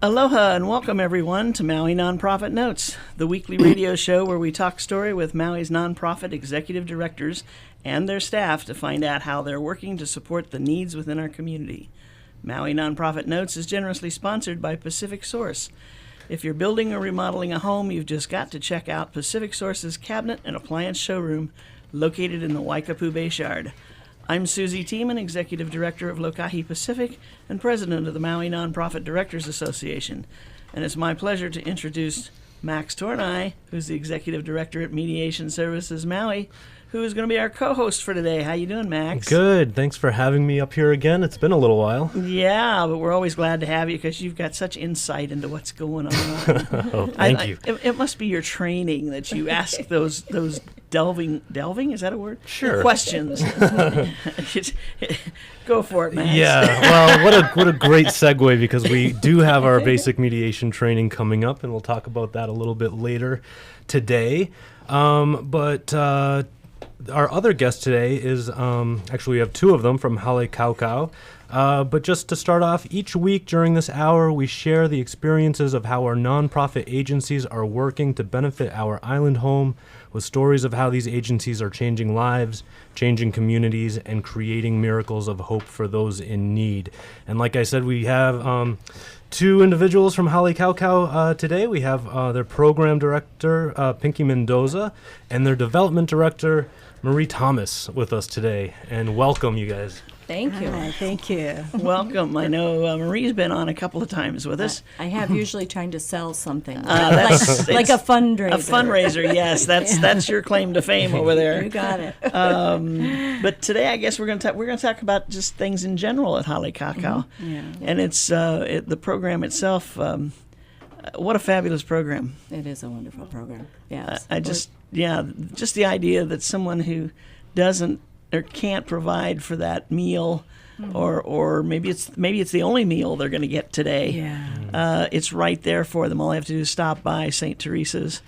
Aloha and welcome everyone to Maui Nonprofit Notes, the weekly radio show where we talk story with Maui's nonprofit executive directors and their staff to find out how they're working to support the needs within our community. Maui Nonprofit Notes is generously sponsored by Pacific Source. If you're building or remodeling a home, you've just got to check out Pacific Source's cabinet and appliance showroom located in the Waikapu Bay Shard. I'm Susie Tiemann, Executive Director of Lokahi Pacific and President of the Maui Nonprofit Directors Association. And it's my pleasure to introduce Max Tornai, who's the Executive Director at Mediation Services Maui, who is going to be our co-host for today. How you doing, Max? Good. Thanks for having me up here again. It's been a little while. Yeah, but we're always glad to have you because you've got such insight into what's going on. Oh, thank you. It must be your training that you ask those delving, is that a word? Sure. Questions. Go for it, Max. Yeah, well, what a great segue, because we do have our basic mediation training coming up, and we'll talk about that a little bit later today. But our other guest today is, actually we have two of them from Hale Kaukau. But just to start off, each week during this hour, we share the experiences of how our nonprofit agencies are working to benefit our island home, with stories of how these agencies are changing lives, changing communities, and creating miracles of hope for those in need. And like I said, we have two individuals from Hale Kaukau today. We have their program director, Pinky Mendoza, and their development director, Marie Thomas, with us today. And welcome, you guys. Thank you. Hi, thank you. Welcome. I know Marie's been on a couple of times with us. I have, usually trying to sell something, Like a fundraiser. A fundraiser, yes. That's your claim to fame over there. You got it. But today, I guess we're going to talk about just things in general at Hale Kaukau. Yeah. And it's the program itself. What a fabulous program! It is a wonderful program. Yes. Just the idea that someone who doesn't or can't provide for that meal, or maybe it's the only meal they're going to get today. Yeah. It's right there for them. All they have to do is stop by St. Teresa's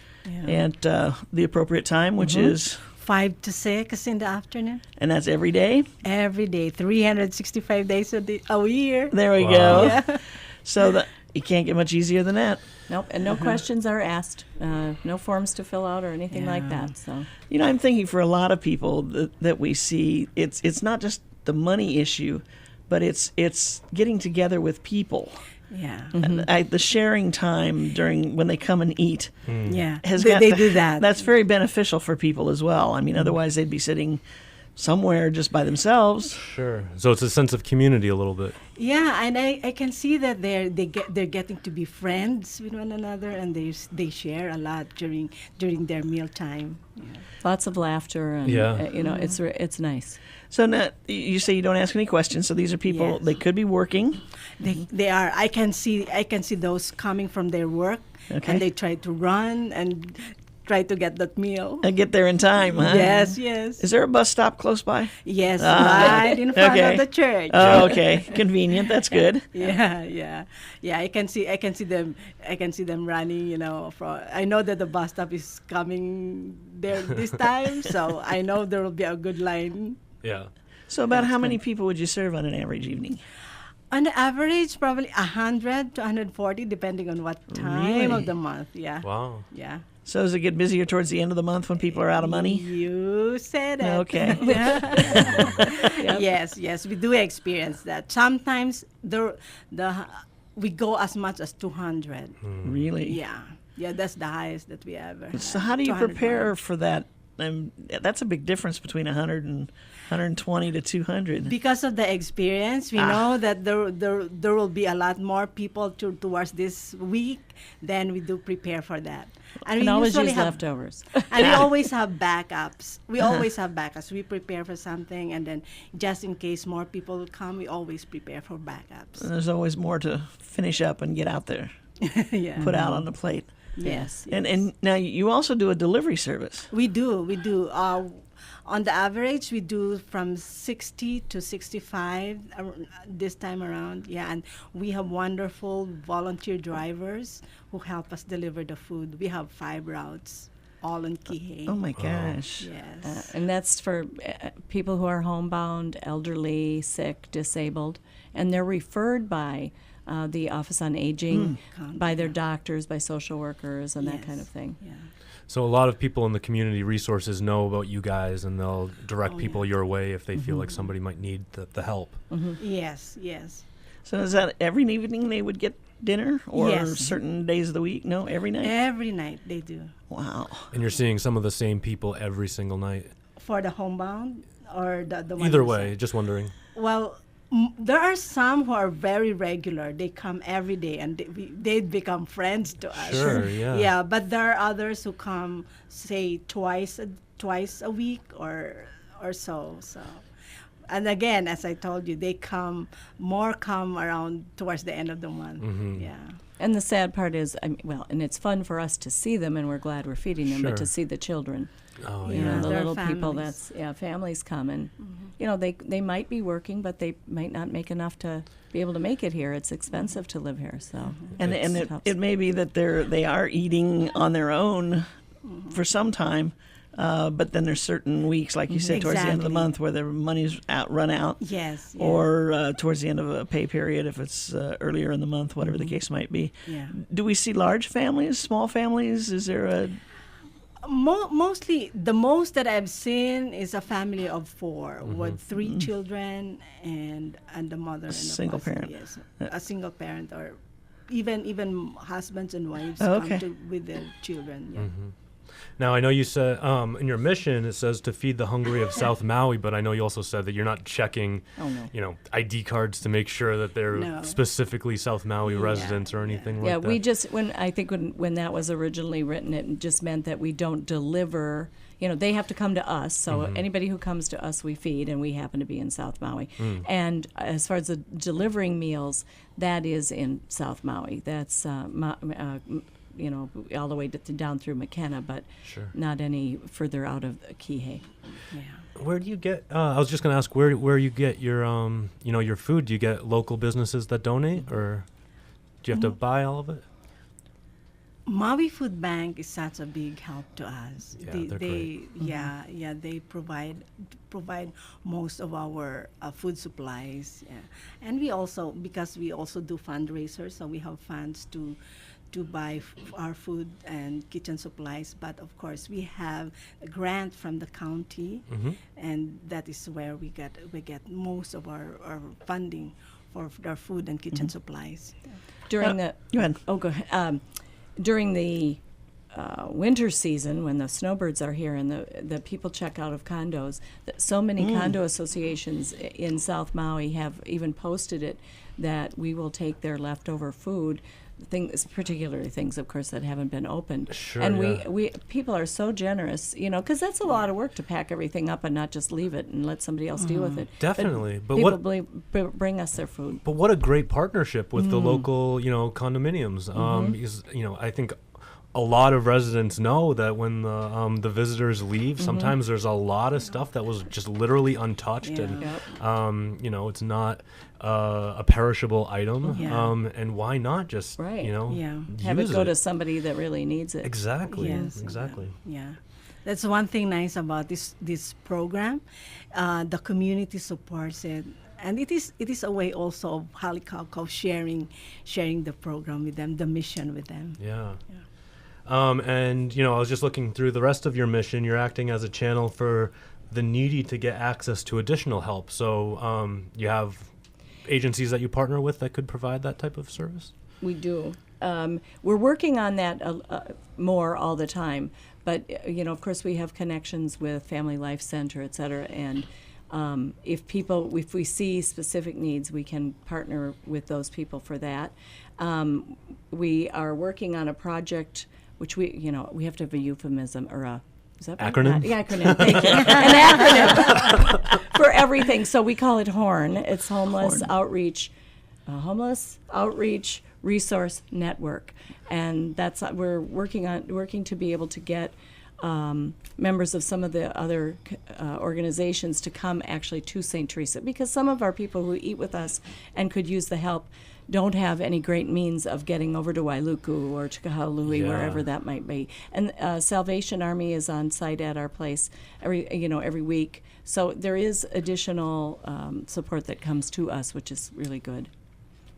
at the appropriate time, which is 5 to 6 in the afternoon. And that's every day? Every day, 365 days a year. There we go. Yeah. So you can't get much easier than that. Nope, and no questions are asked, no forms to fill out or anything like that. So, I'm thinking for a lot of people that we see, it's not just the money issue, but it's getting together with people. Yeah. And the sharing time when they come and eat. Yeah. They do that. That's very beneficial for people as well. I mean, otherwise they'd be sitting somewhere just by themselves. Sure. So it's a sense of community a little bit. Yeah, and I can see that they're getting to be friends with one another, and they share a lot during their mealtime. Yeah. Lots of laughter, and it's nice. So now, you say you don't ask any questions. So these are people. Yes. They could be working. They are. I can see those coming from their work, and they try to run and try to get that meal. And get there in time, huh? Yes. Is there a bus stop close by? Yes, right in front of the church. Oh, okay. Convenient. That's good. Yeah. I can see them. I can see them running. I know that the bus stop is coming there this time, so I know there will be a good line. Yeah. So about how many people would you serve on an average evening? On average, probably 100 to 140, depending on what time of the month. Yeah. Wow. Yeah. So does it get busier towards the end of the month when people are out of money? You said it. Okay. Yes, we do experience that. Sometimes we go as much as 200. Really? Yeah, that's the highest that we ever had. So how do you prepare for that? That's a big difference between 100 and 120 to 200. Because of the experience, we know that there will be a lot more people towards this week. Then we do prepare for that. And we always use leftovers. And we always have backups. We prepare for something, and then just in case more people will come, we always prepare for backups. And there's always more to finish up and get out there, put out on the plate. Yes. And now you also do a delivery service. We do. On the average, we do from 60 to 65 this time around. Yeah, and we have wonderful volunteer drivers who help us deliver the food. We have 5 routes, all in Kihei. Oh, my gosh. Yes. And that's for people who are homebound, elderly, sick, disabled. And they're referred by the Office on Aging, County, by their yeah. doctors, by social workers, and that kind of Yes, thing. Yeah. So a lot of people in the community resources know about you guys, and they'll direct Oh, people yeah. your way if they feel like somebody might need the help. Yes, yes. So is that every evening they would get dinner, or Yes. certain days of the week? No, every night. Every night they do. Wow. And you're seeing some of the same people every single night. For the homebound or the one Either who's- way, just wondering. Well, there are some who are very regular. They come every day, and they become friends to us. Sure, yeah. Yeah, but there are others who come, say, twice a week or so. So, and again, as I told you, they come around towards the end of the month. Mm-hmm. Yeah. And the sad part is, and it's fun for us to see them, and we're glad we're feeding them, Sure. but to see the children, Oh, you yeah. know, the Their little people, families. families come, and, you know, they might be working, but they might not make enough to be able to make it here. It's expensive to live here, so. And it's it, tough. it may be that they are eating on their own for some time, but then there's certain weeks, like you said, towards the end of the Exactly. month where their money's run out, Yes. Yeah. or towards the end of a pay period if it's earlier in the month, whatever the case might be. Yeah. Do we see large families, small families? Is there a Mostly, the most that I've seen is a family of 4 with 3 children and the mother and the Single father, parent. Yes, a single parent, or even husbands and wives Oh, come okay. with their children. Yeah. Now, I know you said in your mission it says to feed the hungry of South Maui, but I know you also said that you're not checking, Oh, no. you know, ID cards to make sure that they're No. specifically South Maui residents or anything like Yeah, that. we just, when that was originally written, it just meant that we don't deliver, you know, they have to come to us. So anybody who comes to us, we feed, and we happen to be in South Maui. And as far as the delivering meals, that is in South Maui. That's, you know, all the way down through McKenna, but Sure. not any further out of Kihei. Yeah. Where do you get? I was just going to ask where you get your you know, your food. Do you get local businesses that donate, or do you have to buy all of it? Maui Food Bank is such a big help to us. Yeah, they're great. Yeah, they provide most of our food supplies. Yeah. And we also, because we also do fundraisers, so we have funds to buy our food and kitchen supplies. But of course, we have a grant from the county, and that is where we get most of our funding for our food and kitchen supplies. During the go ahead. Oh, go ahead. During the winter season, when the snowbirds are here and the people check out of condos, so many condo associations in South Maui have even posted it that we will take their leftover food, things, particularly things, of course, that haven't been opened. Sure, and yeah. we people are so generous, you know, because that's a lot of work to pack everything up and not just leave it and let somebody else deal with it. Definitely. But people what- bring us their food. But what a great partnership with the local, you know, condominiums. Because, you know, I think a lot of residents know that when the visitors leave, sometimes there's a lot of stuff that was just literally untouched, Yeah. and Yep. you know, it's not a perishable item. Yeah. And why not just Right. you know Yeah. Have it use go to somebody that really needs it. exactly Yes. exactly. Yeah, that's one thing nice about this program. The community supports it, and it is a way also of Haleakala sharing the program with them, the mission with them. Yeah. And, you know, I was just looking through the rest of your mission. You're acting as a channel for the needy to get access to additional help. So you have agencies that you partner with that could provide that type of service? We do. We're working on that more all the time. But, you know, of course, we have connections with Family Life Center, et cetera. And if we see specific needs, we can partner with those people for that. We are working on a project, which we have to have a euphemism or a, is that right? Acronym? Yeah, acronym. Thank you. An acronym for everything. So we call it HORN. It's Homeless Outreach Resource Network, and that's we're working to be able to get members of some of the other organizations to come actually to St. Teresa, because some of our people who eat with us and could use the help don't have any great means of getting over to Wailuku or to Kahului, Yeah. wherever that might be. And Salvation Army is on site at our place every week. So there is additional support that comes to us, which is really good.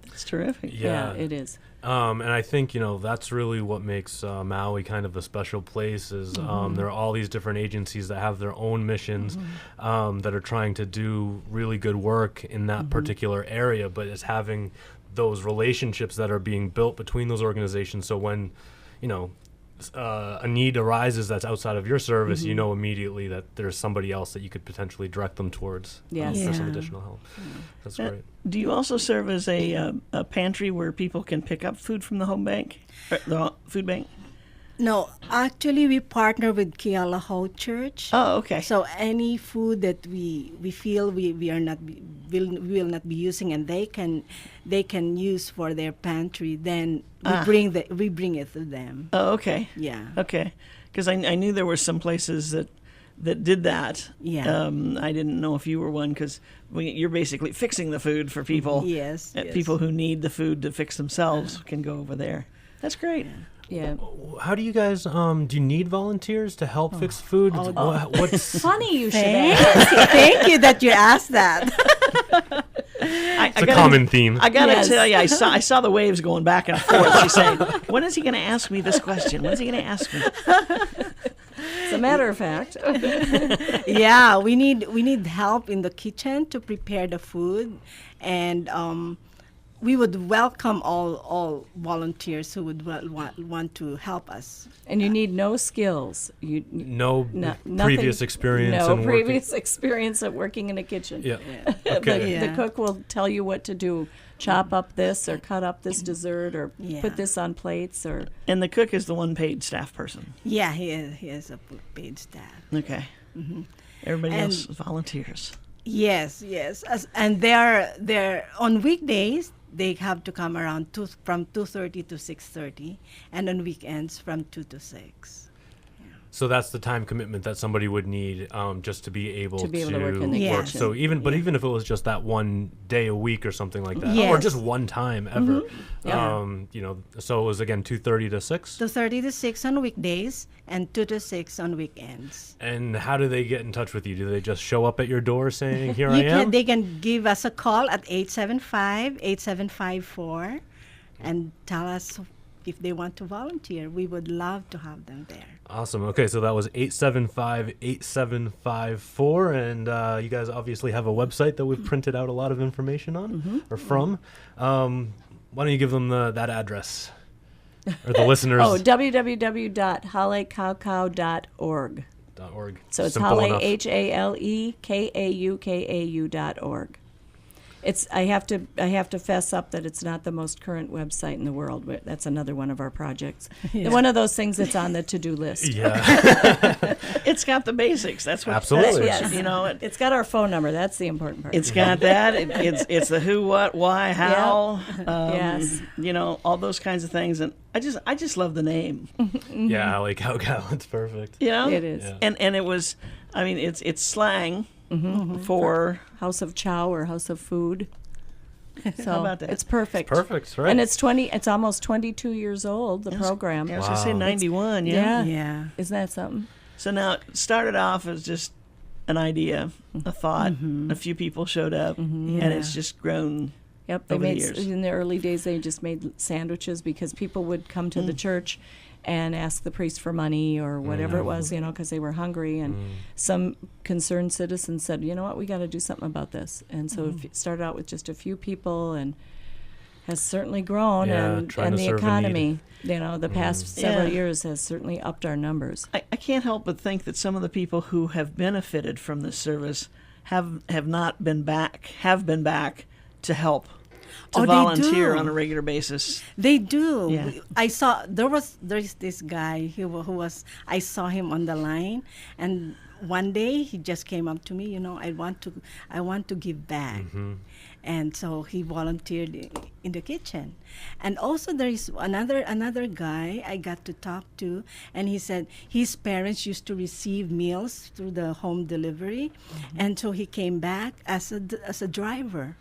That's terrific. Yeah. it is. And I think, that's really what makes Maui kind of a special place is there are all these different agencies that have their own missions that are trying to do really good work in that particular area, but it's having those relationships that are being built between those organizations. So when, a need arises that's outside of your service, you know immediately that there's somebody else that you could potentially direct them towards Yes. for some Yeah. additional help. That's Uh, great. Do you also serve as a pantry where people can pick up food from the home bank, or the food bank? No, actually, we partner with Kealaho Church. Oh, okay. So any food that we feel we are not will not be using, and they can use for their pantry, then we bring it to them. Oh, okay. Yeah. Okay. Because I knew there were some places that did that. Yeah. I didn't know if you were one because you're basically fixing the food for people. Yes, yes. People who need the food to fix themselves can go over there. That's great. Yeah. How do you guys, do you need volunteers to help fix food? What's Funny you should Thank, ask. thank you that you asked that. it's a common theme? I gotta Yes. tell you, I saw the waves going back and forth. She's saying, "When is he going to ask me this question? When is he going to ask me?" As a matter of fact. Yeah, we need help in the kitchen to prepare the food, and we would welcome all volunteers who would want to help us. And you need no skills. No Nothing- previous experience No in previous experience at working in a kitchen. working. Yeah. Okay. The Yeah. cook will tell you what to do. Chop up this or cut up this dessert or Yeah. put this on plates or And the cook is the one paid staff person. Yeah, he is a paid staff. Okay. Everybody And- else volunteers. Yes, and they're on weekdays. They have to come around from 2:30 to 6:30, and on weekends from 2 to 6. So that's the time commitment that somebody would need just to be able To be able to work in the kitchen. So even if it was just that one day a week or something like that, or Yes. just one time ever, Yeah. so it was again 2:30 to 6. 2:30 to 6 on weekdays and 2 to 6 on weekends. And how do they get in touch with you? Do they just show up at your door saying, "Here I am"? They can give us a call at 875-8754 and tell us if they want to volunteer. We would love to have them there. Awesome. Okay, so that was 875-8754, and you guys obviously have a website that we've printed out a lot of information on or from. Why don't you give them that address, or the listeners? Oh, www.halekauKau.org. .org. So it's Simple Hale, enough. HALEKAUKAU.org. I have to fess up that it's not the most current website in the world. But that's another one of our projects. One of those things that's on the to-do list. Yeah. It's got the basics. That's what. Absolutely. That's what Yes. you know. It's got our phone number. That's the important part. It's got that. It's the who, what, why, how. Yes. All those kinds of things. And I just love the name. Yeah, like how it's perfect. You know, It is. Yeah. And it was. I mean, it's slang for. House of Chow or House of Food. So How about that? It's perfect. Perfect, right? And it's almost 22 years old, the program. I was gonna say Wow. 91. Yeah. Yeah. Isn't that something? So now it started off as just an idea, a thought. A few people showed up, and it's just grown. Yep, they Over the made years. in the early days. They just made sandwiches because people would come to the church and ask the priest for money or whatever it was, because they were hungry. And some concerned citizens said, "You know what, we got to do something about this." And so it started out with just a few people and has certainly grown. Yeah, and trying to the serve a economy, the past several Yeah. years has certainly upped our numbers. I can't help but think that some of the people who have benefited from this service have not been back, have been back to help, to Oh, they volunteer do. on a regular basis. They do. Yeah. I saw there's this guy who was I saw him on the line, and one day he just came up to me. I want to give back, and so he volunteered in the kitchen. And also there is another guy I got to talk to, and he said his parents used to receive meals through the home delivery, and so he came back as a driver.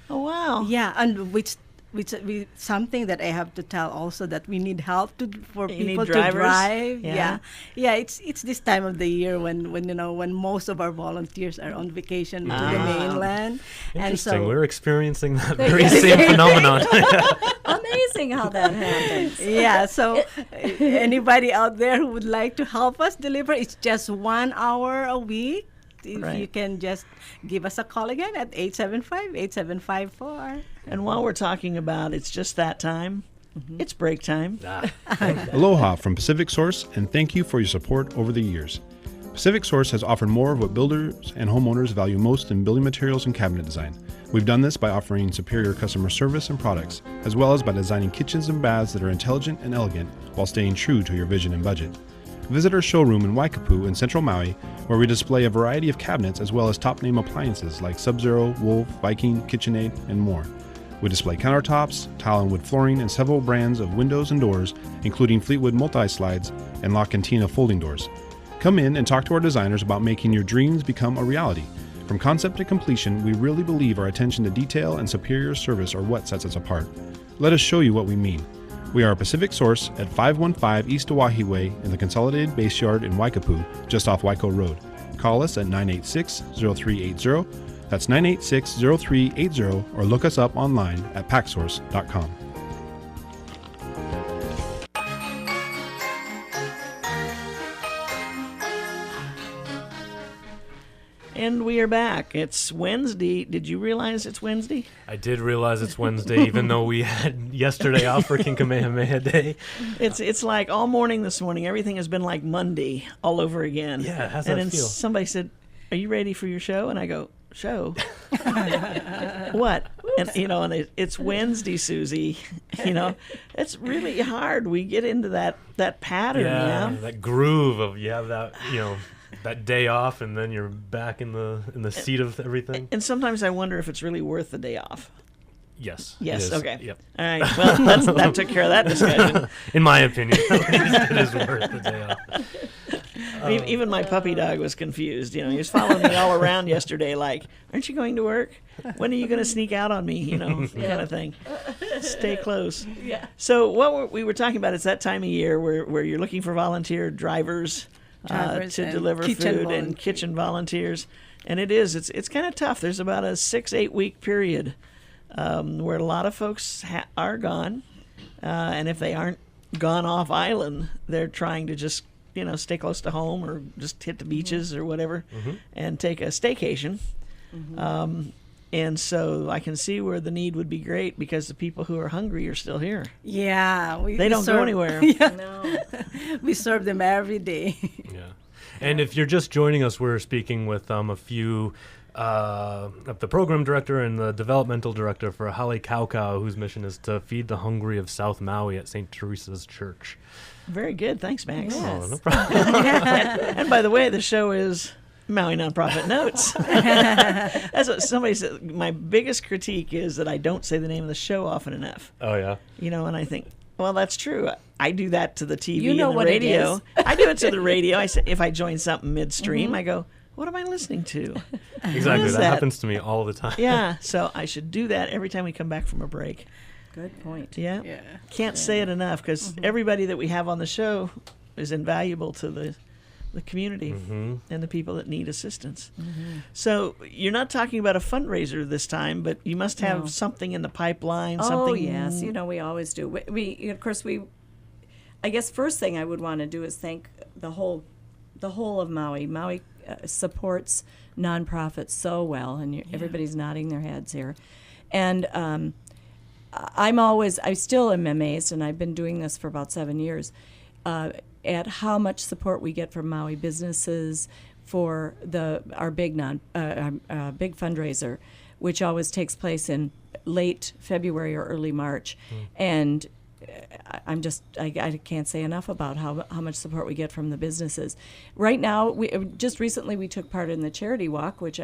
Oh wow! Yeah, and which something that I have to tell also, that we need help for You need people to drivers? drive. Yeah. Yeah. It's this time of the year when most of our volunteers are on vacation to the mainland, and Interesting. so We're experiencing that very same phenomenon. Amazing how that happens. yeah. So anybody out there who would like to help us deliver, it's just 1 hour a week. If Right. you can just give us a call again at 875-8754. And while we're talking about it's just that time, it's break time. Aloha from Pacific Source, and thank you for your support over the years. Pacific Source has offered more of what builders and homeowners value most in building materials and cabinet design. We've done this by offering superior customer service and products, as well as by designing kitchens and baths that are intelligent and elegant while staying true to your vision and budget. Visit our showroom in Waikapu in Central Maui, where we display a variety of cabinets as well as top-name appliances like Sub-Zero, Wolf, Viking, KitchenAid, and more. We display countertops, tile and wood flooring, and several brands of windows and doors, including Fleetwood multi-slides and La Cantina folding doors. Come in and talk to our designers about making your dreams become a reality. From concept to completion, we really believe our attention to detail and superior service are what sets us apart. Let us show you what we mean. We are a Pacific Source at 515 East Oahe Way in the Consolidated Base Yard in Waikapu, just off Waiko Road. Call us at 986-0380. That's 986-0380, or look us up online at packsource.com. And we are back. It's Wednesday. Did you realize it's Wednesday? I did realize it's Wednesday, even though we had yesterday off for King Kamehameha Day. It's like all morning this morning, everything has been like Monday all over again. Yeah, how's and that then feel? somebody said, "Are you ready for your show?" And I go, "Show? What?" And it's Wednesday, Susie. It's really hard. We get into that pattern. Yeah, Yeah. that groove of you have that, that day off, and then you're back in the seat of everything. And sometimes I wonder if it's really worth the day off. Yes. Yes. it is. Okay. Yep. All right. Well, that took care of that discussion. In my opinion, at least it is worth the day off. Even my puppy dog was confused. He was following me all around yesterday, like, "Aren't you going to work? When are you going to sneak out on me?" Kind of thing. Stay close. Yeah. So what we were talking about is that time of year where you're looking for volunteer drivers Drivers to and deliver kitchen food and volunteers. kitchen volunteers, and it's kind of tough. There's about a 6-8 week period where a lot of folks are gone, and if they aren't gone off island, they're trying to just stay close to home or just hit the beaches or whatever and take a staycation. And so I can see where the need would be great, because the people who are hungry are still here. Yeah, They don't go anywhere. No. We serve them every day. Yeah. And if you're just joining us, we're speaking with a few of the program director and the developmental director for Hale Kaukau, whose mission is to feed the hungry of South Maui at St. Teresa's Church. Very good. Thanks, Max. Yes. Oh, no problem. And by the way, the show is Maui Nonprofit Notes. That's what somebody said. My biggest critique is that I don't say the name of the show often enough. Oh, yeah. And I think, well, that's true. I do that to the TV You know and the what it radio. is. I do it to the radio. I say, if I join something midstream, I go, "What am I listening to?" Exactly. is That that? happens to me all the time. Yeah, so I should do that every time we come back from a break. Good point. Yeah. Yeah. Can't say it enough, because everybody that we have on the show is invaluable to the community and the people that need assistance. So you're not talking about a fundraiser this time, but you must have No. something in the pipeline. Oh, something. yes. We always do. We of course, I guess first thing I would want to do is thank the whole of Maui. Maui supports nonprofits so well, and everybody's nodding their heads here. And I still am amazed, and I've been doing this for about 7 years, at how much support we get from Maui businesses for our big big fundraiser, which always takes place in late February or early March, and I can't say enough about how much support we get from the businesses. Right now, just recently we took part in the charity walk, which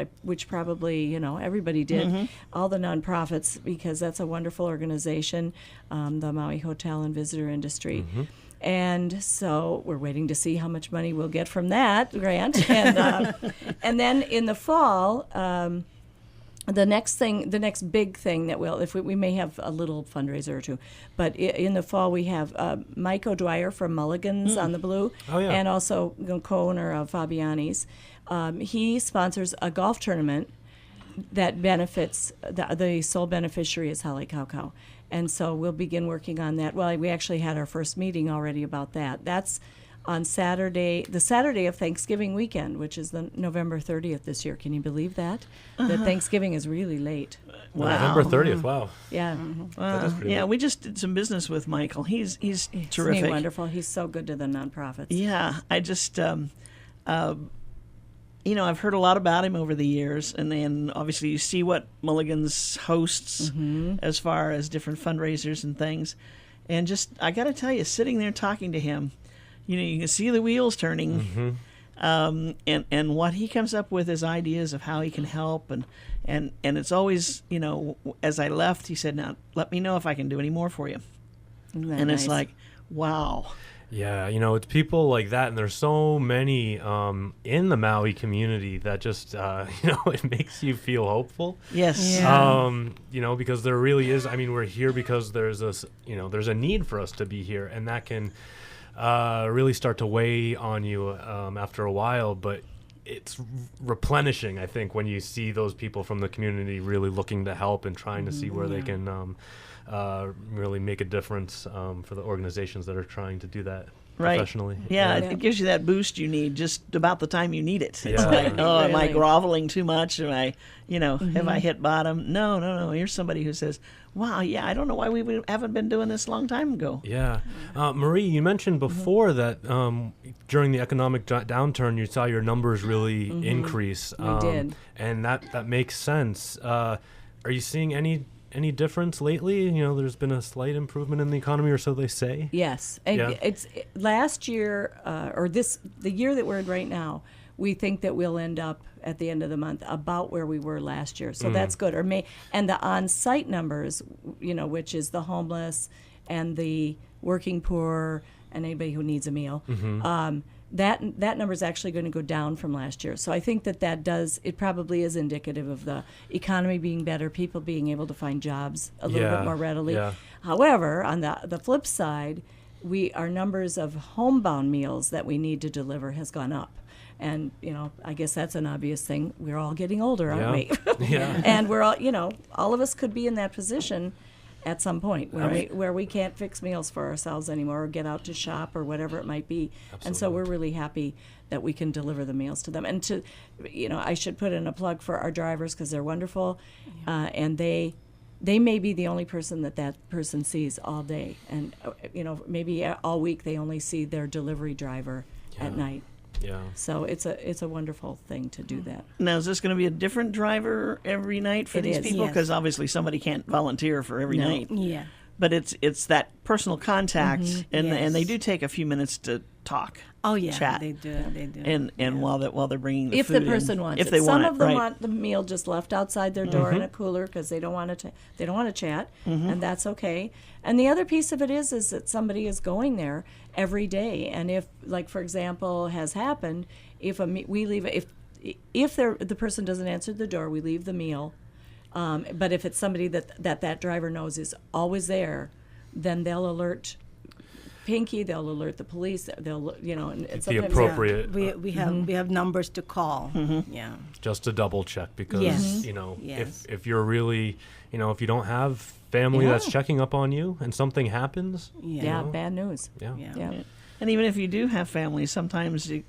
probably everybody did, all the nonprofits, because that's a wonderful organization, the Maui Hotel and Visitor Industry. And so we're waiting to see how much money we'll get from that grant. And then in the fall, the next big thing that we may have a little fundraiser or two, but in the fall we have Mike O'Dwyer from Mulligan's on the Blue, Oh, yeah. and also co-owner of Fabiani's. He sponsors a golf tournament that benefits, the sole beneficiary is Holly Cow. And so we'll begin working on that. Well, we actually had our first meeting already about that. That's on Saturday, the Saturday of Thanksgiving weekend, which is the November 30th this year. Can you believe that? That Thanksgiving is really late. Wow. November 30th. Wow. Yeah. That is pretty Yeah, late. we just did some business with Michael. He's Isn't he terrific. wonderful? He's so good to the nonprofits. Yeah, I just, I've heard a lot about him over the years, and then obviously you see what Mulligan's hosts as far as different fundraisers and things, and just I got to tell you, sitting there talking to him, you can see the wheels turning, and what he comes up with as ideas of how he can help, and it's always, as I left, he said, "Now let me know if I can do any more for you," Isn't that and it's nice? like, wow. Yeah, it's people like that, and there's so many in the Maui community that just, it makes you feel hopeful. Yes. Yeah. Because there really is. I mean, we're here because there's there's a need for us to be here, and that can really start to weigh on you after a while. But it's replenishing, I think, when you see those people from the community really looking to help and trying to see where they can really make a difference for the organizations that are trying to do that Right. professionally. Yeah, Yeah. it gives you that boost you need just about the time you need it. It's Yeah. like, oh, am I Really. groveling too much? Am I, have I hit bottom? No. Here's somebody who says, wow, yeah, I don't know why we haven't been doing this a long time ago. Yeah. Marie, you mentioned before that during the economic downturn, you saw your numbers really increase. We did. And that makes sense. Are you seeing any difference lately? There's been a slight improvement in the economy, or so they say. Yes, and Yeah. it's last year the year that we're in right now. We think that we'll end up at the end of the month about where we were last year, so that's good. And the on-site numbers, which is the homeless and the working poor and anybody who needs a meal. That number is actually going to go down from last year. So I think it probably is indicative of the economy being better, people being able to find jobs a little Yeah, bit more readily. yeah. However, on the flip side, our numbers of homebound meals that we need to deliver has gone up. And, I guess that's an obvious thing. We're all getting older, aren't we? Yeah. And we're all, all of us could be in that position at some point where we can't fix meals for ourselves anymore or get out to shop or whatever it might be. And so we're really happy that we can deliver the meals to them. And I should put in a plug for our drivers because they're wonderful. And they may be the only person that person sees all day. And, maybe all week they only see their delivery driver at night. Yeah. So it's a wonderful thing to do that. Now, is this going to be a different driver every night for It these is. people? Yes. Because obviously somebody can't volunteer for every No. night. Yeah. But it's that personal contact, and Yes. they do take a few minutes to talk. Oh yeah, Chat. they do. They do. And while they're bringing the If food the person in, wants if it. they Some want of it, them right. want the meal just left outside their door in a cooler because they don't want to chat, and that's okay. And the other piece of it is that somebody is going there every day, and if, like for example, has happened, if the person doesn't answer the door, we leave the meal. But if it's somebody that driver knows is always there, then they'll alert Pinky, they'll alert the police, they'll, and The sometimes appropriate, We have numbers to call. Yeah. just to double check because, Yes. Yes. if you're really, if you don't have family that's Yeah. checking up on you and something happens, Yeah, bad news. yeah. Yeah. And even if you do have family, sometimes you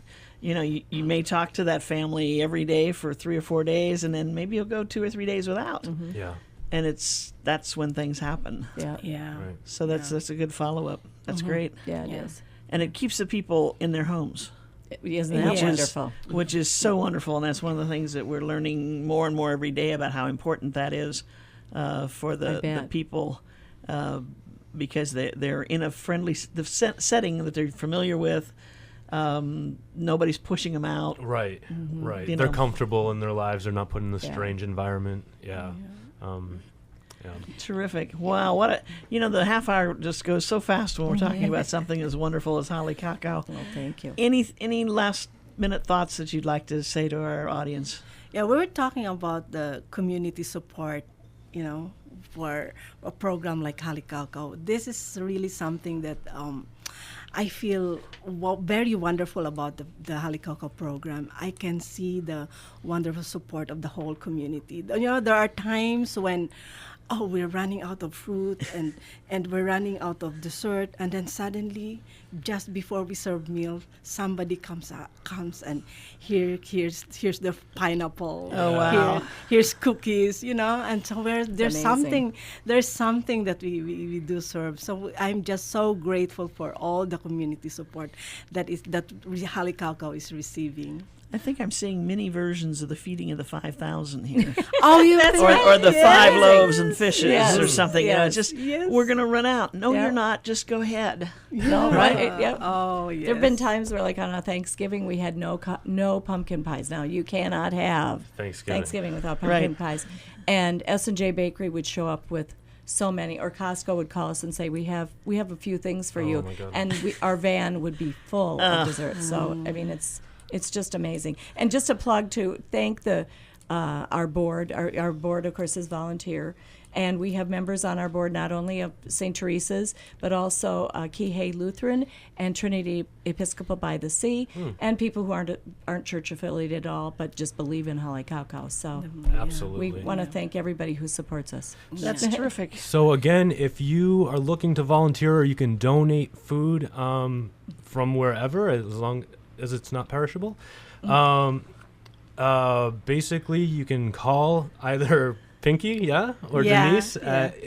may talk to that family every day for 3 or 4 days, and then maybe you'll go 2 or 3 days without, Yeah. and that's when things happen. Yeah. Yeah. Right. So that's a good follow up. That's great, Yeah, it Yeah. is. and it keeps the people in their homes, Isn't that Yes. wonderful? which is so wonderful. And that's one of the things that we're learning more and more every day about how important that is for I the bet. people, because they're in a friendly setting that they're familiar with. Nobody's pushing them out. Right, right. You They're know. comfortable in their lives. They're not put in this Yeah. strange environment. Yeah. Terrific. Wow. The half hour just goes so fast when we're talking about something as wonderful as Holly Cacao. Well, thank you. Any last minute thoughts that you'd like to say to our audience? Yeah, we were talking about the community support, for a program like Halikaucau. This is really something that I feel very wonderful about the Halikaucau program. I can see the wonderful support of the whole community. There are times when, we're running out of fruit and we're running out of dessert, and then suddenly, just before we serve meal, somebody comes and here's the pineapple. Oh, wow. Here's cookies, and so there's amazing. something that we do serve. So I'm just so grateful for all the community support that Halikaucau is receiving. I think I'm seeing mini versions of the feeding of the 5,000 here. Oh, you or the 5 loaves and fishes Yes. or something. Yes. We're going to run out. No, Yeah. you're not. Just go ahead. No, right? Yep. Oh, yes. There have been times where, like on a Thanksgiving, we had no pumpkin pies. Now you cannot have Thanksgiving. without pumpkin Right. pies. And S&J Bakery would show up with so many, or Costco would call us and say, "We have a few things for you," my God. and our van would be full of desserts. So I mean, it's just amazing. And just a plug to thank our board. Our board, of course, is volunteer. And we have members on our board not only of St. Teresa's, but also Kihei Lutheran and Trinity Episcopal by the Sea, and people who aren't church affiliated at all, but just believe in Halikaucau. So Absolutely. we want to thank everybody who supports us. That's terrific. So again, if you are looking to volunteer, or you can donate food from wherever, as long as it's not perishable. Basically, you can call either Pinky, or Yeah, Denise yeah. at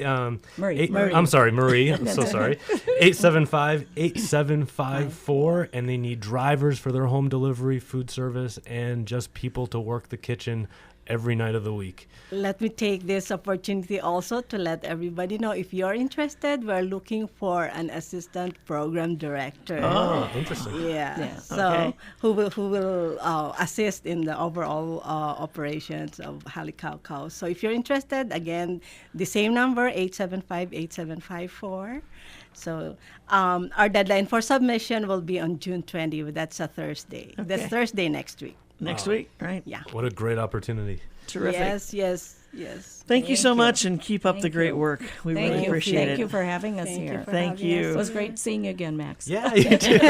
Marie. I'm sorry, Marie. I'm so sorry. 875-8754, and they need drivers for their home delivery, food service, and just people to work the kitchen every night of the week. Let me take this opportunity also to let everybody know, if you're interested, we're looking for an assistant program director. Oh, interesting. Yeah. Yeah. So Okay. who will assist in the overall operations of Halikaucau. So if you're interested, again, the same number, 875-8754. So our deadline for submission will be on June 20. That's a Thursday. That's Okay. Thursday next week. Next week, right? Yeah. What a great opportunity. Terrific. Yes. Thank you so Thank you. much, and keep up the Thank great you. work. We Thank really you. appreciate Thank it. you for having us Thank you here. for Thank having you. It us. was great seeing you again, Max. Yeah, you too.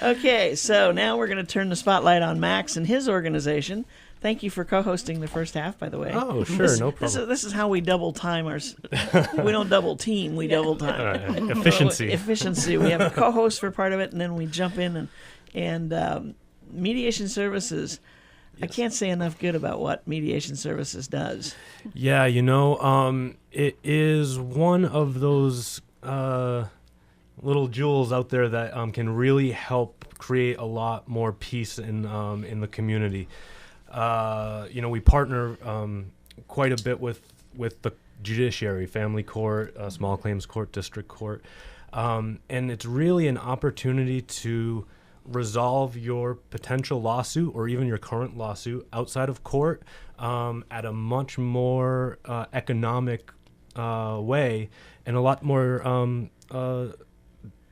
Okay, so now we're going to turn the spotlight on Max and his organization. Thank you for co-hosting the first half, by the way. Oh, sure, no This problem. is how we double time our. We don't double team. We double time. All right, efficiency. Efficiency. We have a co-host for part of it, and then we jump in and mediation services. I can't say enough good about what mediation services does. Yeah, it is one of those little jewels out there that can really help create a lot more peace in the community. We partner quite a bit with the judiciary, family court, small claims court, district court, and it's really an opportunity to resolve your potential lawsuit or even your current lawsuit outside of court at a much more economic way, and a lot more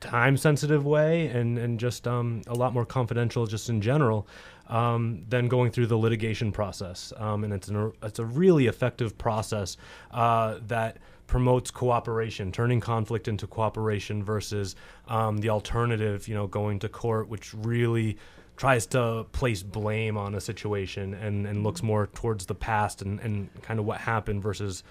time-sensitive way, and just a lot more confidential just in general than going through the litigation process. And it's a really effective process that promotes cooperation, turning conflict into cooperation versus the alternative, going to court, which really tries to place blame on a situation and looks more towards the past and kind of what happened versus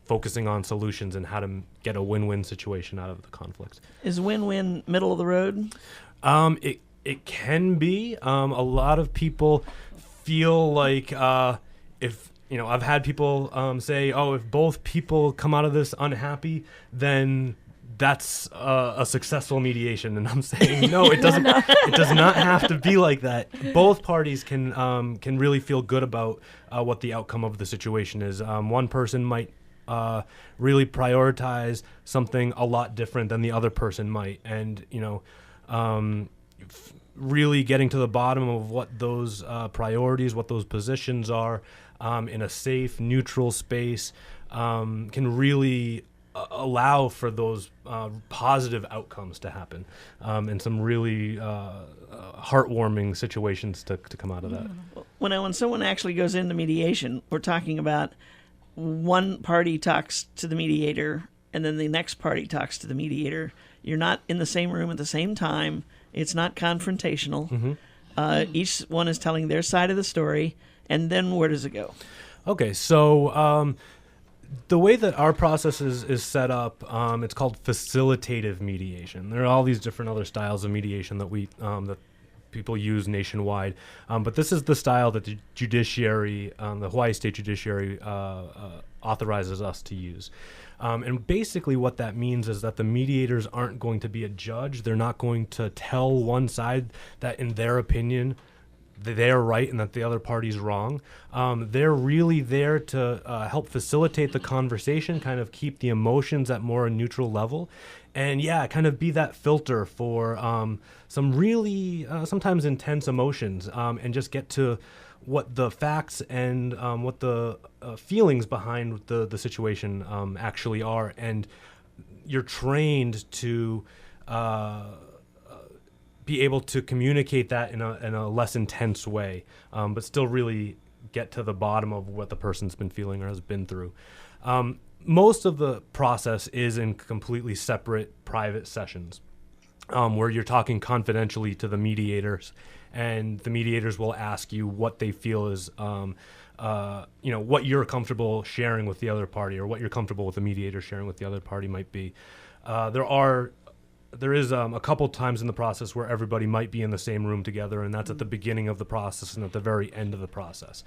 focusing on solutions and how to get a win-win situation out of the conflict. Is win-win middle of the road? It can be. A lot of people feel like if I've had people say, "Oh, if both people come out of this unhappy, then that's a successful mediation." And I'm saying, no, it doesn't. It does not have to be like that. Both parties can really feel good about what the outcome of the situation is. One person might really prioritize something a lot different than the other person might, and really getting to the bottom of what those priorities, what those positions are in a safe, neutral space can really allow for those positive outcomes to happen, and some really heartwarming situations to come out of that. When someone actually goes into mediation, we're talking about one party talks to the mediator and then the next party talks to the mediator. You're not in the same room at the same time. It's not confrontational. Each one is telling their side of the story, and then where does it go? Okay, so the way that our process is set up, it's called facilitative mediation. There are all these different other styles of mediation that that people use nationwide, but this is the style that the judiciary, the Hawaii State Judiciary, authorizes us to use. And basically what that means is that the mediators aren't going to be a judge. They're not going to tell one side that in their opinion they're right and that the other party's wrong. They're really there to help facilitate the conversation, kind of keep the emotions at more a neutral level, and kind of be that filter for some really sometimes intense emotions, and just get to what the facts and what the feelings behind the situation actually are. And you're trained to be able to communicate that in a less intense way, but still really get to the bottom of what the person's been feeling or has been through. Most of the process is in completely separate private sessions, where you're talking confidentially to the mediators, and the mediators will ask you what they feel is, what you're comfortable sharing with the other party, or what you're comfortable with the mediator sharing with the other party might be. There is a couple times in the process where everybody might be in the same room together, and that's at the beginning of the process and at the very end of the process.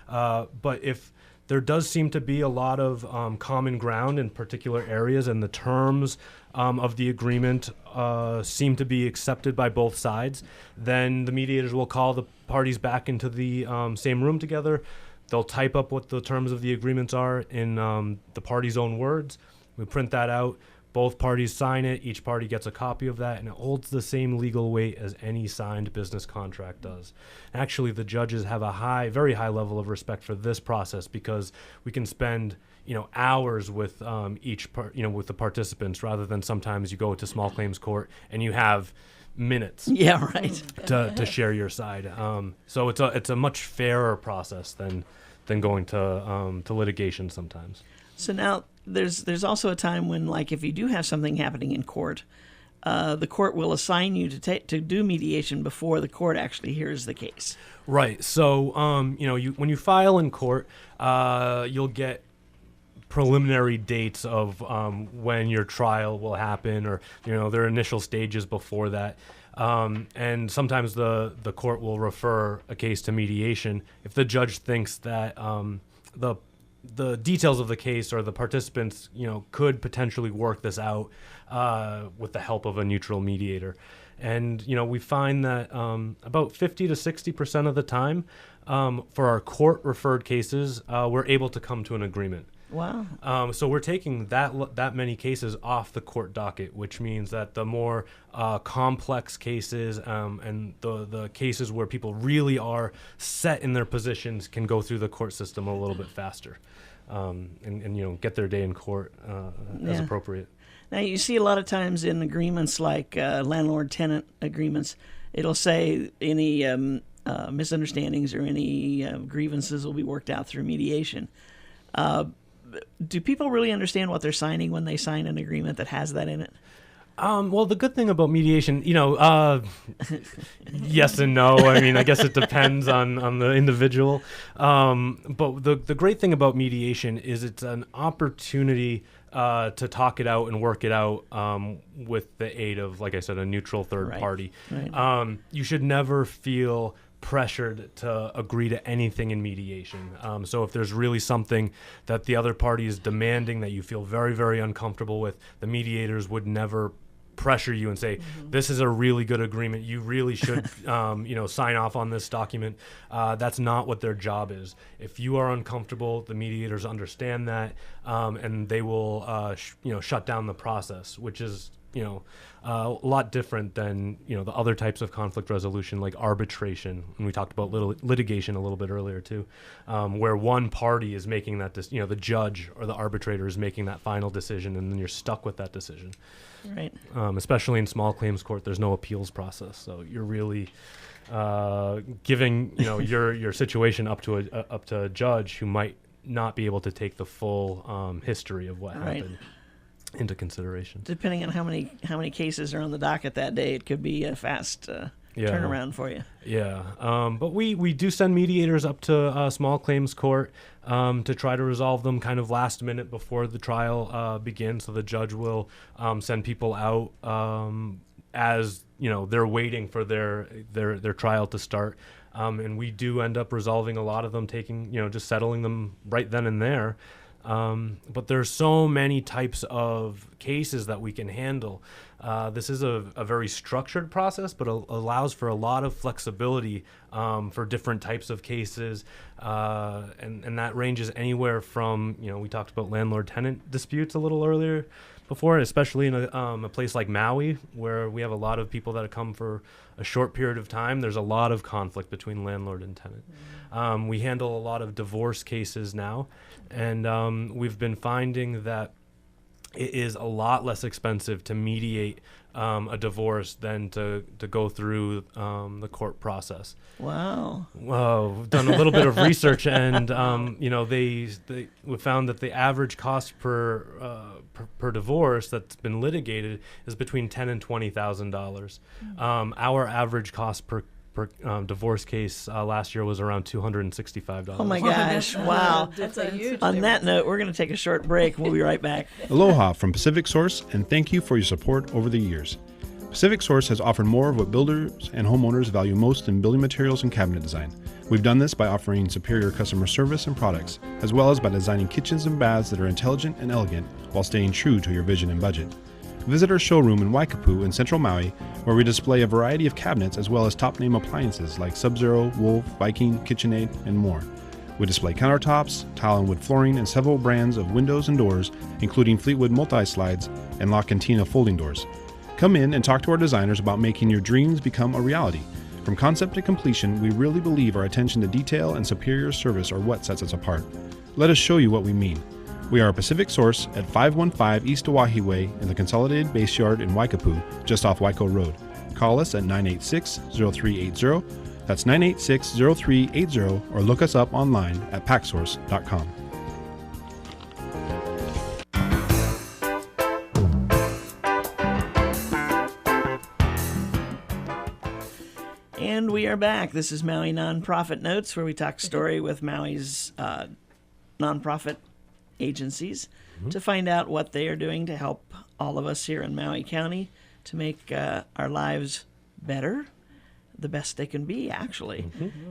But if there does seem to be a lot of common ground in particular areas, and the terms of the agreement seem to be accepted by both sides, then the mediators will call the parties back into the same room together. They'll type up what the terms of the agreements are in the party's own words. We print that out. Both parties sign it. Each party gets a copy of that, and it holds the same legal weight as any signed business contract does. Actually, the judges have a very high level of respect for this process, because we can spend hours with with the participants, rather than sometimes you go to small claims court and you have minutes Yeah, right. to share your side. So it's a much fairer process than going to litigation sometimes. So now there's also a time when, like, if you do have something happening in court, the court will assign you to do mediation before the court actually hears the case. Right. So when you file in court, you'll get preliminary dates of when your trial will happen, or their initial stages before that. And sometimes the court will refer a case to mediation if the judge thinks that the details of the case or the participants, could potentially work this out with the help of a neutral mediator. And, we find that about 50 to 60% of the time, for our court-referred cases, we're able to come to an agreement. Wow. So we're taking that many cases off the court docket, which means that the more complex cases and the cases where people really are set in their positions can go through the court system a little bit faster, and get their day in court as appropriate. Now, you see a lot of times in agreements like landlord-tenant agreements, it'll say any misunderstandings or any grievances will be worked out through mediation. Do people really understand what they're signing when they sign an agreement that has that in it? Well, the good thing about mediation, yes and no. I mean, I guess it depends on the individual. But the great thing about mediation is it's an opportunity to talk it out and work it out with the aid of, like I said, a neutral third party. Right. You should never feel pressured to agree to anything in mediation. So if there's really something that the other party is demanding that you feel very, very uncomfortable with, the mediators would never pressure you and say, this is a really good agreement, you really should sign off on this document. That's not what their job is. If you are uncomfortable, the mediators understand that, and they will shut down the process, which is a lot different than the other types of conflict resolution like arbitration, and we talked about litigation a little bit earlier too, where one party is making that the judge or the arbitrator is making that final decision, and then you're stuck with that decision. Right. Especially in small claims court, there's no appeals process, so you're really giving your situation up to a judge who might not be able to take the full history of what Right. happened into consideration. Depending on how many cases are on the docket that day, it could be a fast turnaround for you. Yeah, but we do send mediators up to small claims court to try to resolve them kind of last minute before the trial begins. So the judge will send people out as they're waiting for their trial to start, and we do end up resolving a lot of them, taking just settling them right then and there. But there's so many types of cases that we can handle. This is a very structured process, but allows for a lot of flexibility for different types of cases. And that ranges anywhere from, we talked about landlord-tenant disputes a little earlier before, especially in a place like Maui, where we have a lot of people that have come for a short period of time. There's a lot of conflict between landlord and tenant. We handle a lot of divorce cases now, and we've been finding that it is a lot less expensive to mediate a divorce than to go through the court process. Wow. Well, we've done a little bit of research, and we found that the average cost per divorce that's been litigated is between $10,000 and $20,000. Our average cost per divorce case last year was around $265. Oh my gosh! Wow. That's a huge On that note, we're going to take a short break. We'll be right back. Aloha from Pacific Source, and thank you for your support over the years. Pacific Source has offered more of what builders and homeowners value most in building materials and cabinet design. We've done this by offering superior customer service and products, as well as by designing kitchens and baths that are intelligent and elegant while staying true to your vision and budget. Visit our showroom in Waikapu in Central Maui, where we display a variety of cabinets as well as top-name appliances like Sub-Zero, Wolf, Viking, KitchenAid, and more. We display countertops, tile and wood flooring, and several brands of windows and doors, including Fleetwood multi-slides and La Cantina folding doors. Come in and talk to our designers about making your dreams become a reality. From concept to completion, we really believe our attention to detail and superior service are what sets us apart. Let us show you what we mean. We are a Pacific Source at 515 East Oahe Way in the Consolidated Base Yard in Waikapu, just off Waiko Road. Call us at 986-0380. That's 986-0380, or look us up online at packsource.com. And we are back. This is Maui Nonprofit Notes, where we talk story with Maui's nonprofit agencies to find out what they are doing to help all of us here in Maui County to make our lives better, the best they can be, actually.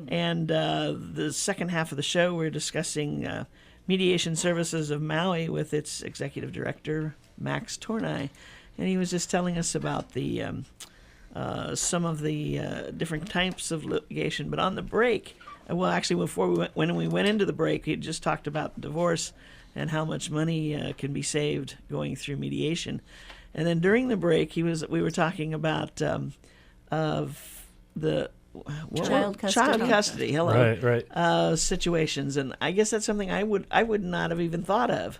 And the second half of the show, we're discussing Mediation Services of Maui with its executive director, Max Tornai. And he was just telling us about the some of the different types of litigation. But on the break, well, actually, when we went into the break, he just talked about divorce and how much money can be saved going through mediation. And then during the break, we were talking about of the Child custody. Hello, Right. situations, and I guess that's something I would not have even thought of.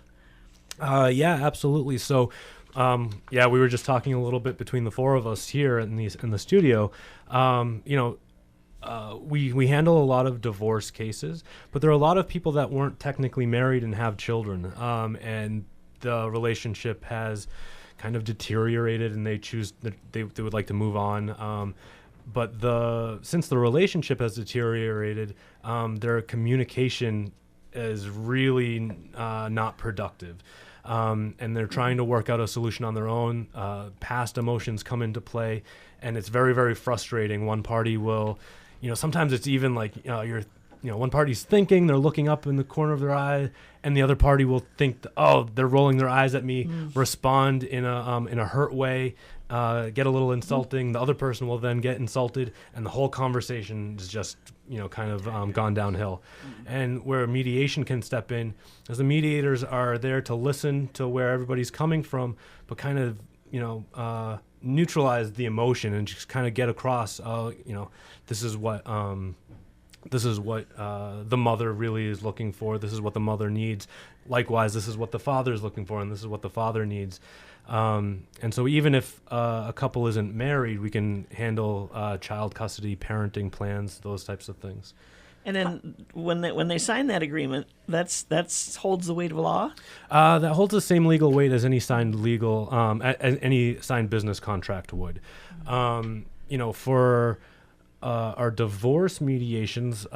Yeah, absolutely. So, we were just talking a little bit between the four of us here in the studio. We handle a lot of divorce cases, but there are a lot of people that weren't technically married and have children, and the relationship has kind of deteriorated, and they choose that they would like to move on. But since the relationship has deteriorated, their communication is really not productive. And they're trying to work out a solution on their own. Past emotions come into play, and it's very, very frustrating. One party will, sometimes it's even like one party's thinking, they're looking up in the corner of their eye, and the other party will think, they're rolling their eyes at me, respond in a hurt way, get a little insulting. The other person will then get insulted, and the whole conversation is just kind of gone downhill. And where mediation can step in, as the mediators are there to listen to where everybody's coming from, but kind of neutralize the emotion and just kind of get across, this is what the mother really is looking for. This is what the mother needs. Likewise, this is what the father is looking for, and this is what the father needs. And so even if a couple isn't married, we can handle child custody, parenting plans, those types of things. And then when they sign that agreement, that's holds the weight of law. That holds the same legal weight as any signed any signed business contract would. For our divorce mediations,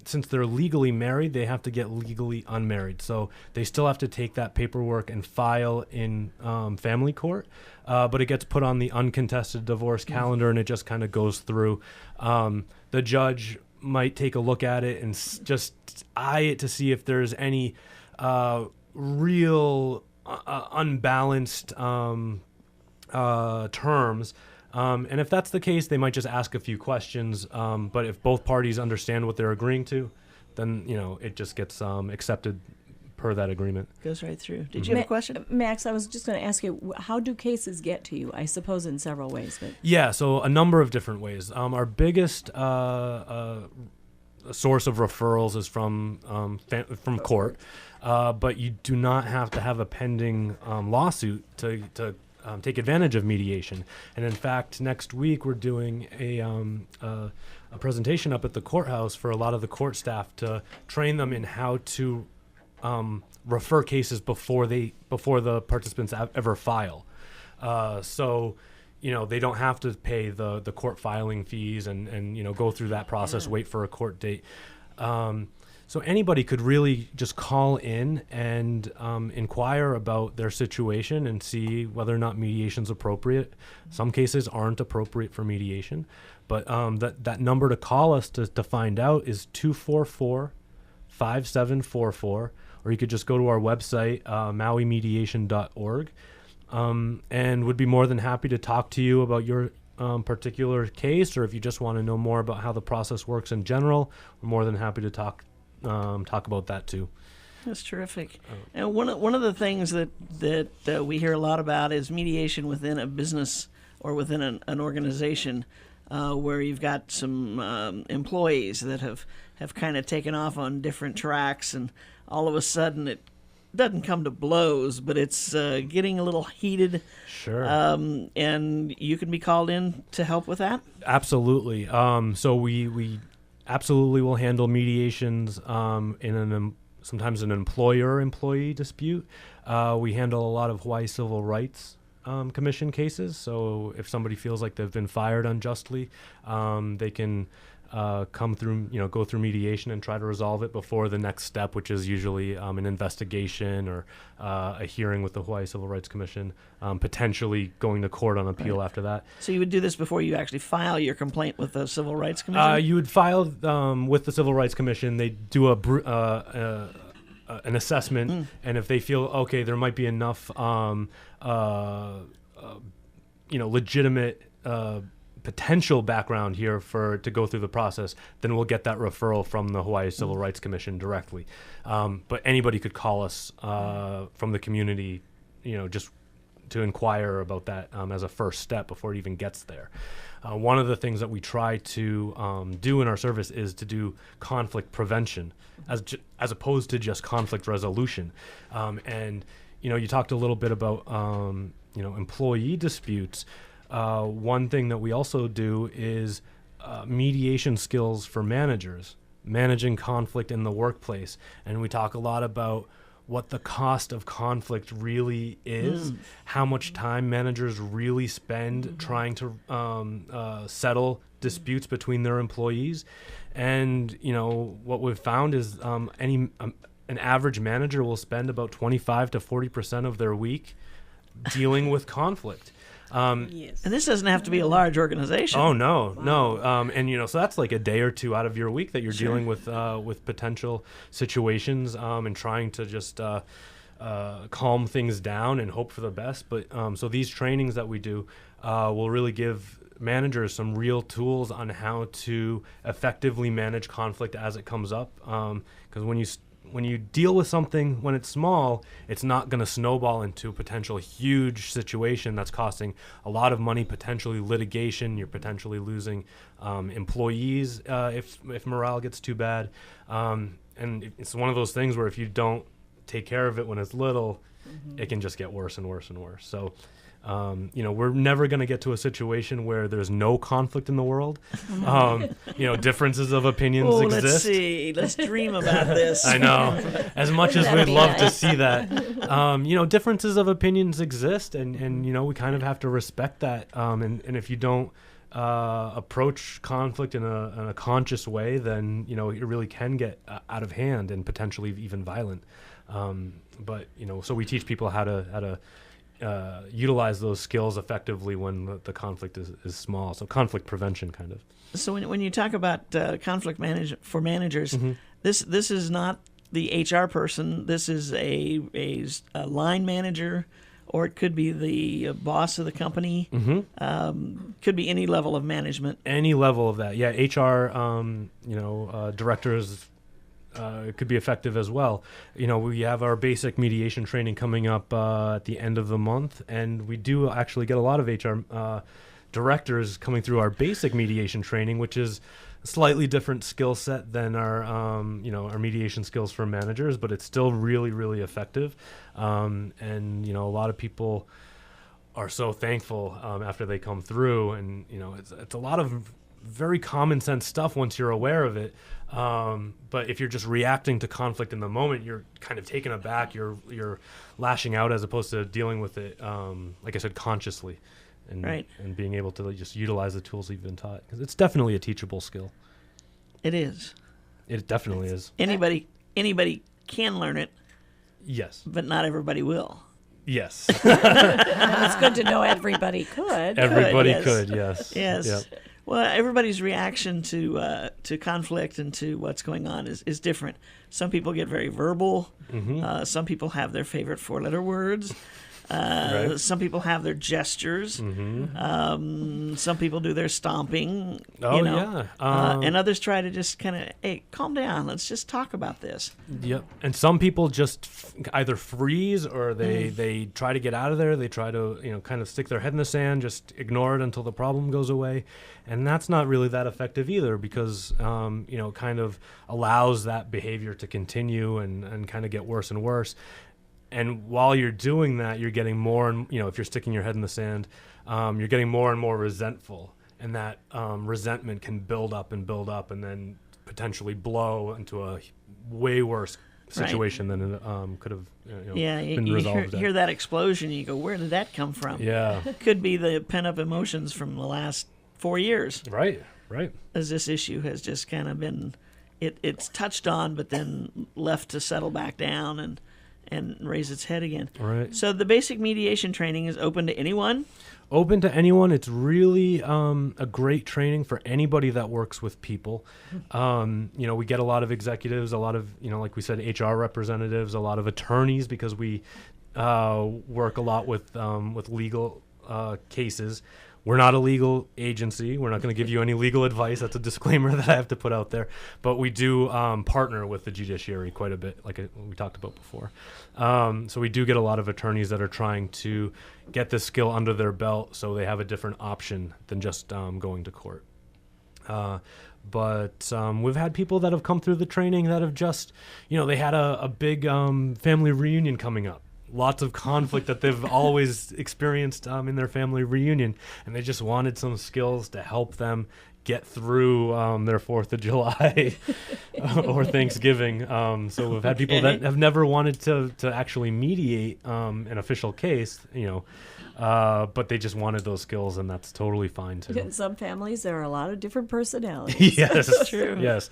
since they're legally married, they have to get legally unmarried. So they still have to take that paperwork and file in family court, but it gets put on the uncontested divorce calendar, and it just kind of goes through. The judge might take a look at it and just eye it to see if there's any real unbalanced terms. And if that's the case, they might just ask a few questions. But if both parties understand what they're agreeing to, then, it just gets accepted per that agreement. Goes right through. Did you have a question? Max, I was just going to ask you, how do cases get to you? I suppose in several ways. But Yeah, so a number of different ways. Our biggest source of referrals is from court, but you do not have to have a pending lawsuit to take advantage of mediation. And in fact, next week we're doing a presentation up at the courthouse for a lot of the court staff to train them in how to refer cases before the participants ever file. So they don't have to pay the court filing fees and go through that process, wait for a court date. So anybody could really just call in and inquire about their situation and see whether or not mediation is appropriate. Some cases aren't appropriate for mediation, but that number to call us to find out is 244-5744, or you could just go to our website, maumimediation.org, and would be more than happy to talk to you about your particular case, or if you just want to know more about how the process works in general, we're more than happy to talk about that too. That's terrific. And one of the things that we hear a lot about is mediation within a business or within an organization, where you've got some employees that have kind of taken off on different tracks, and all of a sudden it doesn't come to blows, but it's getting a little heated. Sure. And you can be called in to help with that? Absolutely. So we absolutely will handle mediations sometimes an employer-employee dispute. We handle a lot of Hawaii Civil Rights Commission cases. So if somebody feels like they've been fired unjustly, they can go through mediation and try to resolve it before the next step, which is usually an investigation or a hearing with the Hawaii Civil Rights Commission, potentially going to court on appeal after that. So you would do this before you actually file your complaint with the Civil Rights Commission? You would file with the Civil Rights Commission. They do an assessment, and if they feel, okay, there might be enough legitimate potential background here to go through the process, then we'll get that referral from the Hawaii Civil Rights Commission directly. But anybody could call us from the community, just to inquire about that as a first step before it even gets there. One of the things that we try to do in our service is to do conflict prevention as opposed to just conflict resolution. And you talked a little bit about employee disputes. One thing that we also do is mediation skills for managers, managing conflict in the workplace. And we talk a lot about what the cost of conflict really is, how much time managers really spend trying to settle disputes between their employees. And, what we've found is an average manager will spend about 25 to 40% of their week dealing with conflict. Yes. And this doesn't have to be a large organization. Oh, no. And, so that's like a day or two out of your week that you're dealing with potential situations and trying to just calm things down and hope for the best. But so these trainings that we do will really give managers some real tools on how to effectively manage conflict as it comes up. Because when when you deal with something when it's small, it's not going to snowball into a potential huge situation that's costing a lot of money, potentially litigation. You're potentially losing employees if morale gets too bad. And it's one of those things where if you don't take care of it when it's little, it can just get worse and worse and worse. So, we're never going to get to a situation where there's no conflict in the world. Differences of opinions exist. Let's see. Let's dream about this. I know. As much as we'd love to see that, differences of opinions exist, and we kind of have to respect that. And if you don't approach conflict in a conscious way, then it really can get out of hand and potentially even violent. So we teach people how to utilize those skills effectively when the conflict is small. So conflict prevention, kind of. So when you talk about conflict for managers, this is not the HR person. This is a line manager, or it could be the boss of the company. Could be any level of management. Any level of that, yeah. HR, directors. It could be effective as well. We have our basic mediation training coming up at the end of the month, and we do actually get a lot of HR directors coming through our basic mediation training, which is a slightly different skill set than our mediation skills for managers, but it's still really, really effective. And a lot of people are so thankful after they come through, and it's a lot of very common sense stuff once you're aware of it. But if you're just reacting to conflict in the moment, you're kind of taken aback. You're lashing out as opposed to dealing with it, like I said, consciously, and being able to just utilize the tools you've been taught. Because it's definitely a teachable skill. It is. It definitely is. Anybody can learn it. Yes. But not everybody will. Yes. It's good to know everybody could. Everybody could, yes. Yes. Yep. Well, everybody's reaction to conflict and to what's going on is different. Some people get very verbal. Some people have their favorite 4-letter words. Some people have their gestures. Some people do their stomping. And others try to just kind of, hey, calm down. Let's just talk about this. Yep. And some people just either freeze or they try to get out of there. They try to kind of stick their head in the sand, just ignore it until the problem goes away. And that's not really that effective either, because kind of allows that behavior to continue and kind of get worse and worse. And while you're doing that, you're getting more and, if you're sticking your head in the sand, you're getting more and more resentful. And that resentment can build up and then potentially blow into a way worse situation than it could have been resolved. You hear that explosion, and you go, where did that come from? Yeah. Could be the pent-up emotions from the last 4 years. Right. As this issue has just kind of been, it's touched on, but then left to settle back down and raise its head again. Right. So the basic mediation training is open to anyone? Open to anyone. It's really a great training for anybody that works with people. We get a lot of executives, a lot of, like we said, HR representatives, a lot of attorneys, because we work a lot with legal cases. We're not a legal agency. We're not going to give you any legal advice. That's a disclaimer that I have to put out there. But we do partner with the judiciary quite a bit, like we talked about before. So we do get a lot of attorneys that are trying to get this skill under their belt so they have a different option than just going to court. But we've had people that have come through the training that have just, they had a big family reunion coming up. Lots of conflict that they've always experienced in their family reunion, and they just wanted some skills to help them get through their 4th of July or Thanksgiving. So we've had people that have never wanted to actually mediate an official case, but they just wanted those skills, and that's totally fine too. In some families, there are a lot of different personalities. Yes, true. Yes,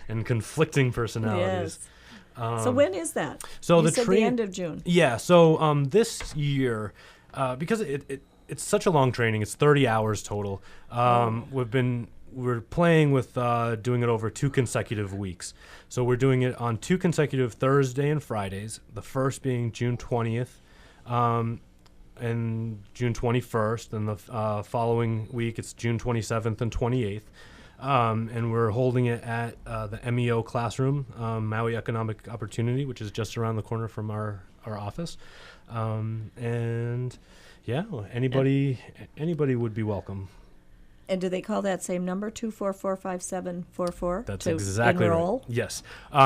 and conflicting personalities. Yes. So when is that? So you said the end of June. Yeah. So this year, because it's such a long training, it's 30 hours total. We're playing with doing it over 2 consecutive weeks. So we're doing it on 2 consecutive Thursday and Fridays. The first being June 20th, and June 21st, and the following week it's June 27th and 28th. And we're holding it at the MEO classroom, Maui Economic Opportunity, which is just around the corner from our office. And yeah, anybody would be welcome. And do they call that same number, 244-5744? That's to exactly enroll? right. Yes.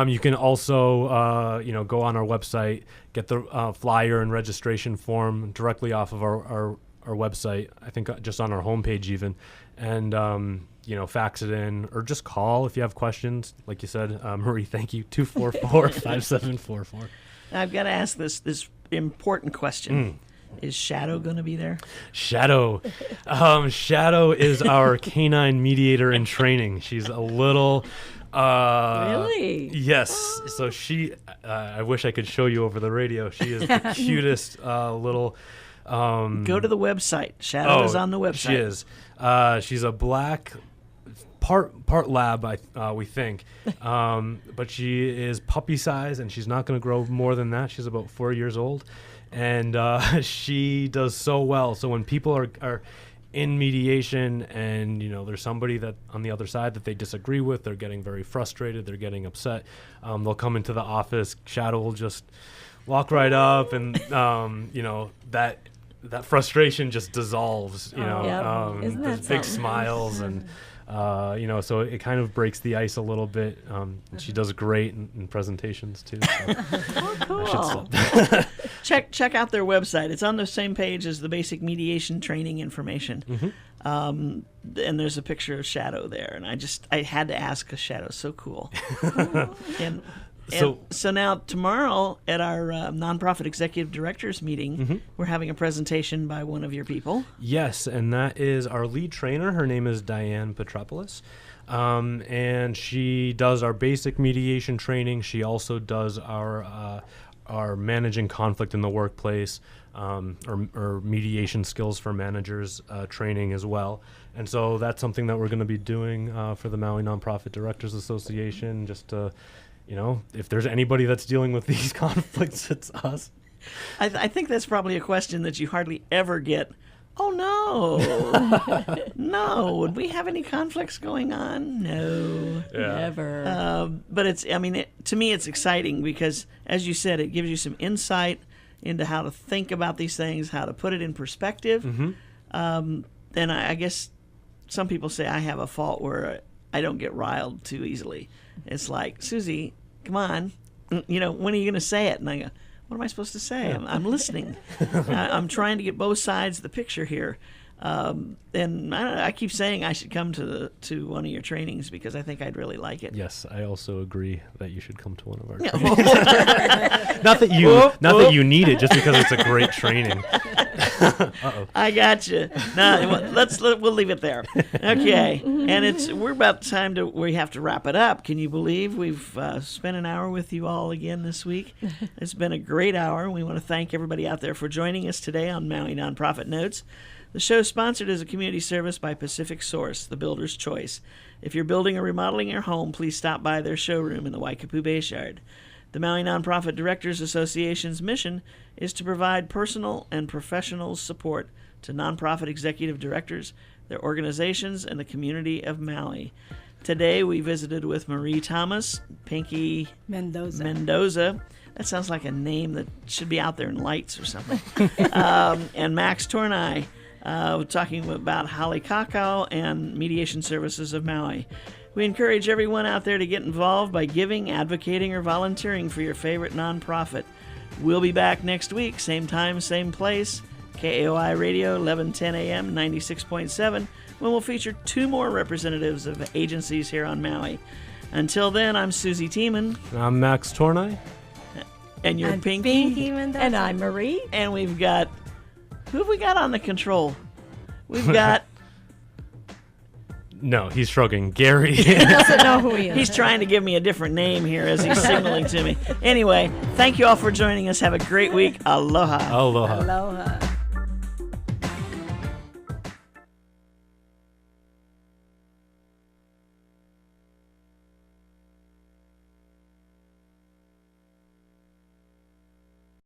You can also, go on our website, get the flyer and registration form directly off of our website. I think just on our homepage even, and fax it in or just call if you have questions. Like you said, Marie, thank you. 244-5744. I've got to ask this important question. Is Shadow going to be there? Shadow. Shadow is our canine mediator in training. She's a little... Really? Yes. So she... I wish I could show you over the radio. She is the cutest little... Go to the website. Shadow is on the website. She is. She's a black... Part lab, we think, but she is puppy size, and she's not going to grow more than that. She's about 4 years old, and she does so well. So when people are in mediation, and there's somebody that on the other side that they disagree with, they're getting very frustrated, they're getting upset. They'll come into the office. Shadow will just walk right up, and that frustration just dissolves. Yep. Isn't that there's big something? smiles and. So it kind of breaks the ice a little bit. And she does great in presentations too. So Oh, cool. Check out their website. It's on the same page as the basic mediation training information. And there's a picture of Shadow there, and I had to ask because Shadow's so cool. and so now tomorrow at our nonprofit executive directors meeting, we're having a presentation by one of your people. Yes, and that is our lead trainer. Her name is Diane Petropoulos. And she does our basic mediation training. She also does our managing conflict in the workplace, or mediation skills for managers training as well. And so that's something that we're going to be doing for the Maui Nonprofit Directors Association, just to, if there's anybody that's dealing with these conflicts, it's us. I think that's probably a question that you hardly ever get. Oh, no. No. Would we have any conflicts going on? No. Never. But to me, it's exciting because, as you said, it gives you some insight into how to think about these things, how to put it in perspective. And I guess some people say I have a fault where I don't get riled too easily. It's like, Susie, come on. When are you going to say it? And I go, what am I supposed to say? I'm listening. I'm trying to get both sides of the picture here. And I keep saying I should come to one of your trainings because I think I'd really like it. Yes, I also agree that you should come to one of our trainings. Not that you need it, just because it's a great training. I got you. No, we'll leave it there. Okay, and we're about time we have to wrap it up. Can you believe we've spent an hour with you all again this week? It's been a great hour. We want to thank everybody out there for joining us today on Maui Nonprofit Notes. The show is sponsored as a community service by Pacific Source, the builder's choice. If you're building or remodeling your home, please stop by their showroom in the Waikapu Bayshard. The Maui Nonprofit Directors Association's mission is to provide personal and professional support to nonprofit executive directors, their organizations, and the community of Maui. Today we visited with Marie Thomas, Pinky Mendoza. That sounds like a name that should be out there in lights or something. And Max Tornai. Talking about Halekakau and Mediation Services of Maui. We encourage everyone out there to get involved by giving, advocating, or volunteering for your favorite nonprofit. We'll be back next week, same time, same place, KAOI Radio, 1110 AM, 96.7, when we'll feature 2 more representatives of agencies here on Maui. Until then, I'm Susie Tiemann. I'm Max Tornai. And you're Pinky. And I'm Marie. And we've got... Who have we got on the control? We've got... No, he's shrugging. Gary. He doesn't know who he is. He's trying to give me a different name here as he's signaling to me. Anyway, thank you all for joining us. Have a great week. Aloha. Aloha. Aloha.